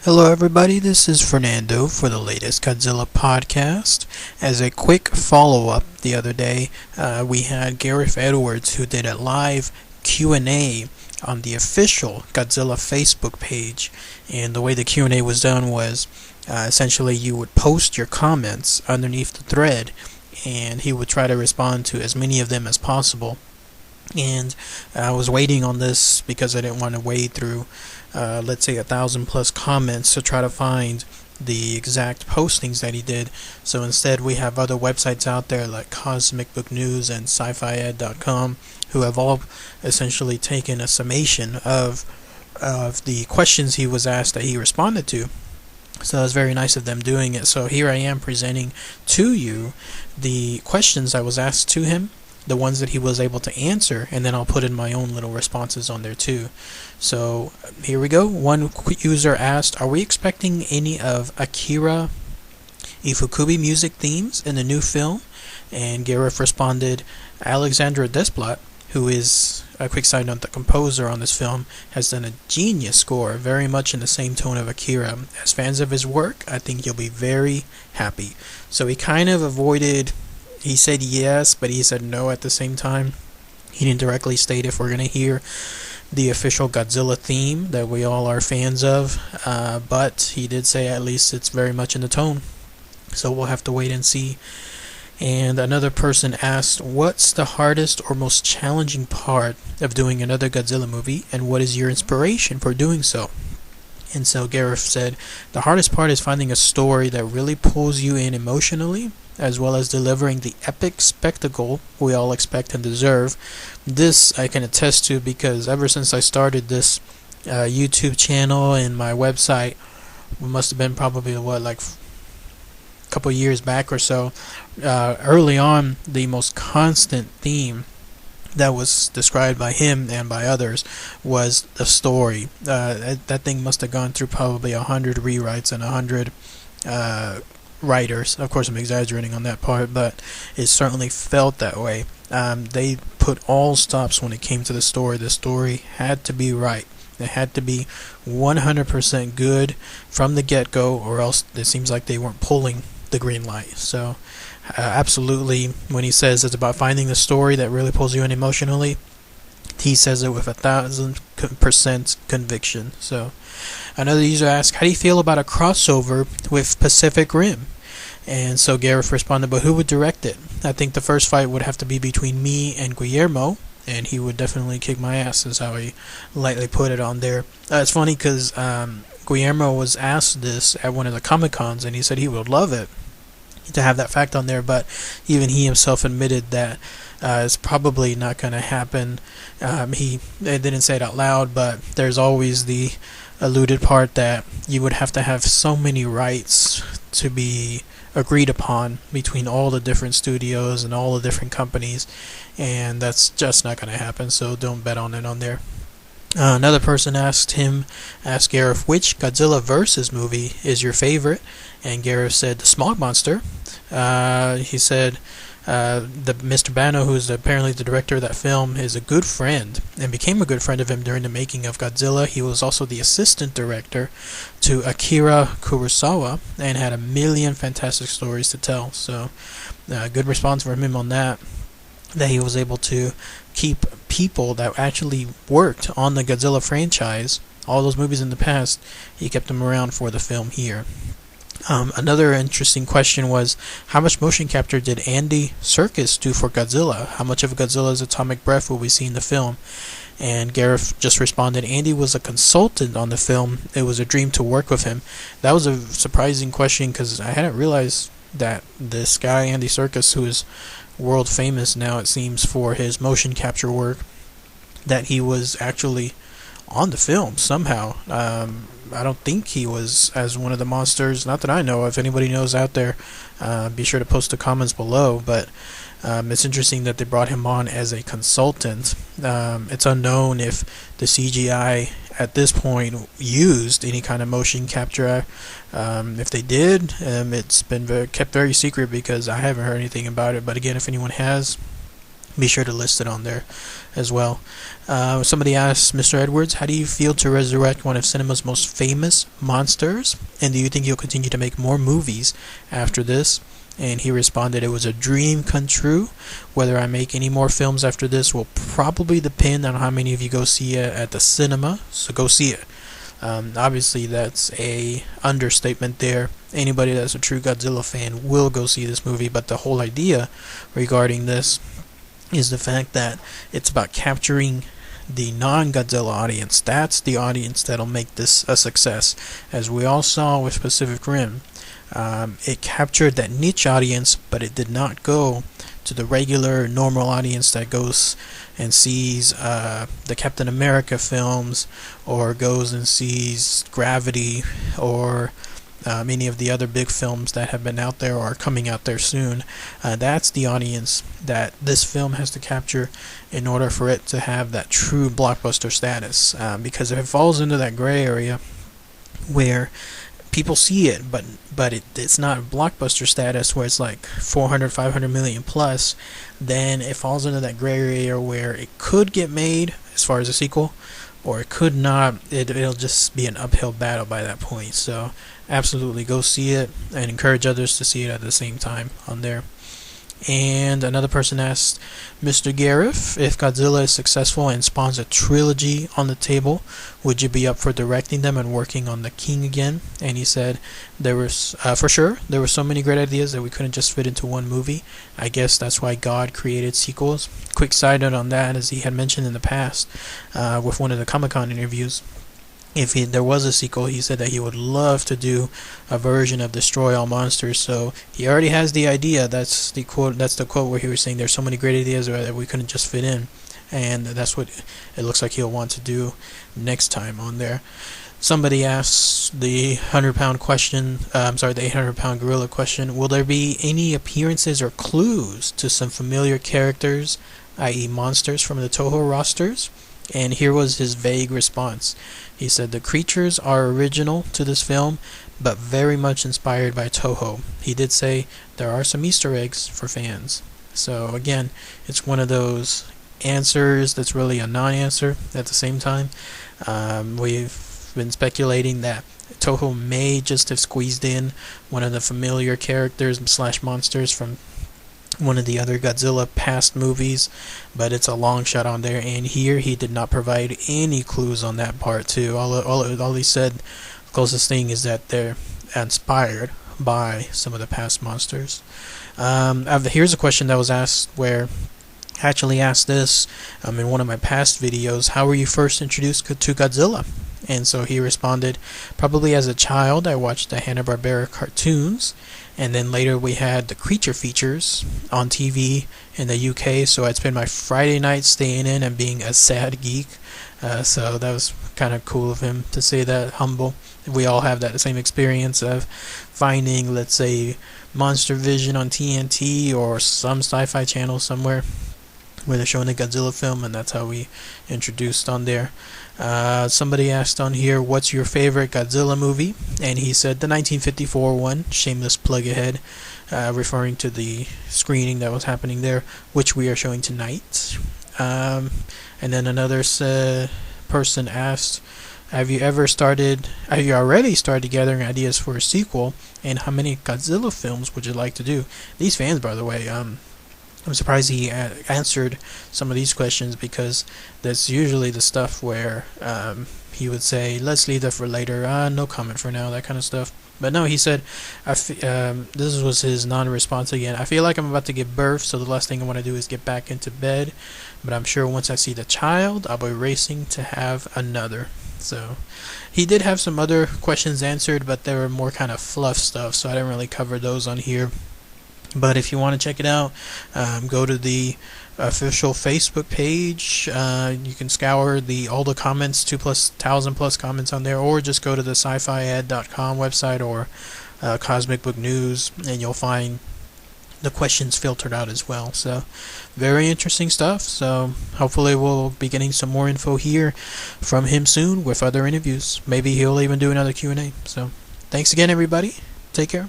Hello everybody, this is Fernando for the latest Godzilla podcast. As a quick follow-up, the other day we had Gareth Edwards who did a live Q&A on the official Godzilla Facebook page, and the way the Q&A was done was essentially you would post your comments underneath the thread and he would try to respond to as many of them as possible. And I was waiting on this because I didn't want to wade through let's say 1,000 plus comments to try to find the exact postings that he did. So instead we have other websites out there like Cosmic Book News and SciFiEd.com who have all essentially taken a summation of the questions he was asked that he responded to. So it was very nice of them doing it. So here I am presenting to you the questions I was asked to him, the ones that he was able to answer, and then I'll put in my own little responses on there too. So here we go. One user asked, are we expecting any of Akira Ifukube music themes in the new film? And Gareth responded, Alexandra Desplat, who is, a quick side note, the composer on this film, has done a genius score, very much in the same tone of Akira. As fans of his work, I think you'll be very happy. So he kind of avoided, he said yes, but he said no at the same time. He didn't directly state if we're going to hear the official Godzilla theme that we all are fans of, but he did say at least it's very much in the tone. So we'll have to wait and see. And another person asked, what's the hardest or most challenging part of doing another Godzilla movie, and what is your inspiration for doing so? And so Gareth said, the hardest part is finding a story that really pulls you in emotionally, as well as delivering the epic spectacle we all expect and deserve. This I can attest to because ever since I started this YouTube channel and my website, it must have been probably like a couple years back or so, early on the most constant theme that was described by him and by others was the story. That thing must have gone through probably 100 rewrites and 100 writers. Of course, I'm exaggerating on that part, but it certainly felt that way. They put all stops when it came to the story. The story had to be right. It had to be 100% good from the get-go, or else it seems like they weren't pulling the green light. So absolutely, when he says it's about finding the story that really pulls you in emotionally, he says it with 1,000% conviction. So another user asked, how do you feel about a crossover with Pacific Rim? And so Gareth responded, but who would direct it? I think the first fight would have to be between me and Guillermo, and he would definitely kick my ass, is how he lightly put it on there. It's funny because Guillermo was asked this at one of the Comic-Cons, and he said he would love it to have that fact on there, but even he himself admitted that it's probably not going to happen. He didn't say it out loud, but there's always the alluded part that you would have to have so many rights to be agreed upon between all the different studios and all the different companies, and that's just not going to happen, so don't bet on it on there. Another person asked Gareth, which Godzilla vs. movie is your favorite? And Gareth said the Smog Monster. He said the Mr. Bano, who's apparently the director of that film, is a good friend and became a good friend of him during the making of Godzilla. He was also the assistant director to Akira Kurosawa and had a million fantastic stories to tell. So good response from him on that he was able to keep people that actually worked on the Godzilla franchise, all those movies in the past, he kept them around for the film here. Another interesting question was, how much motion capture did Andy Serkis do for Godzilla? How much of Godzilla's atomic breath will we see in the film? And Gareth just responded, Andy was a consultant on the film. It was a dream to work with him. That was a surprising question because I hadn't realized that this guy, Andy Serkis, who is world famous now, it seems, for his motion capture work, that he was actually on the film somehow. I don't think he was as one of the monsters, not that I know. If anybody knows out there, be sure to post the comments below, but it's interesting that they brought him on as a consultant. It's unknown if the CGI at this point used any kind of motion capture. If they did, it's been kept very secret because I haven't heard anything about it. But again, if anyone has, be sure to list it on there as well. Somebody asked Mr. Edwards, how do you feel to resurrect one of cinema's most famous monsters? And do you think you'll continue to make more movies after this? And he responded, it was a dream come true. Whether I make any more films after this will probably depend on how many of you go see it at the cinema. So go see it. Obviously, that's a understatement there. Anybody that's a true Godzilla fan will go see this movie. But the whole idea regarding this is the fact that it's about capturing the non-Godzilla audience. That's the audience that'll make this a success. As we all saw with Pacific Rim, it captured that niche audience, but it did not go to the regular, normal audience that goes and sees the Captain America films, or goes and sees Gravity, or many of the other big films that have been out there or are coming out there soon. That's the audience that this film has to capture in order for it to have that true blockbuster status. Because if it falls into that gray area where people see it, but it's not blockbuster status where it's like 400, 500 million plus, then it falls into that gray area where it could get made as far as a sequel, or it could not. It'll just be an uphill battle by that point. So absolutely go see it and encourage others to see it at the same time on there. And another person asked Mr. Gareth, if Godzilla is successful and spawns a trilogy on the table, would you be up for directing them and working on the King again? And he said, there was for sure, there were so many great ideas that we couldn't just fit into one movie. I guess that's why God created sequels. Quick side note on that, as he had mentioned in the past with one of the Comic-Con interviews, if there was a sequel, he said that he would love to do a version of Destroy All Monsters. So he already has the idea. That's the quote where he was saying there's so many great ideas that we couldn't just fit in, and that's what it looks like he'll want to do next time on there. Somebody asked the 100-pound question. The 800-pound gorilla question. Will there be any appearances or clues to some familiar characters, i.e., monsters from the Toho rosters? And here was his vague response. He said the creatures are original to this film, but very much inspired by Toho. He did say there are some Easter eggs for fans. So again, it's one of those answers that's really a non-answer at the same time. We've been speculating that Toho may just have squeezed in one of the familiar characters / monsters from one of the other Godzilla past movies, but it's a long shot on there, and here he did not provide any clues on that part too. All he said, the closest thing is that they're inspired by some of the past monsters. Here's a question that was asked where I actually asked this in one of my past videos: how were you first introduced to Godzilla? And so he responded, probably as a child I watched the Hanna-Barbera cartoons, and then later we had the creature features on TV in the UK, so I'd spend my Friday nights staying in and being a sad geek. So that was kind of cool of him to say that, humble. We all have that same experience of finding, let's say, Monster Vision on TNT or some sci-fi channel somewhere where they're showing a Godzilla film, and that's how we introduced on there. Somebody asked on here, what's your favorite Godzilla movie? And he said the 1954 one, shameless plug ahead, referring to the screening that was happening there, which we are showing tonight. And then another person asked, have you already started gathering ideas for a sequel, and how many Godzilla films would you like to do? These fans, by the way, I'm surprised he answered some of these questions, because that's usually the stuff where he would say, let's leave that for later, no comment for now, that kind of stuff. But no, he said, this was his non-response again. I feel like I'm about to give birth, so the last thing I want to do is get back into bed. But I'm sure once I see the child, I'll be racing to have another. So he did have some other questions answered, but they were more kind of fluff stuff, so I didn't really cover those on here. But if you want to check it out, go to the official Facebook page. You can scour all the comments, 2,000 plus comments on there, or just go to the sci-fiad.com website or Cosmic Book News, and you'll find the questions filtered out as well. So very interesting stuff. So hopefully we'll be getting some more info here from him soon with other interviews. Maybe he'll even do another Q&A. So thanks again, everybody. Take care.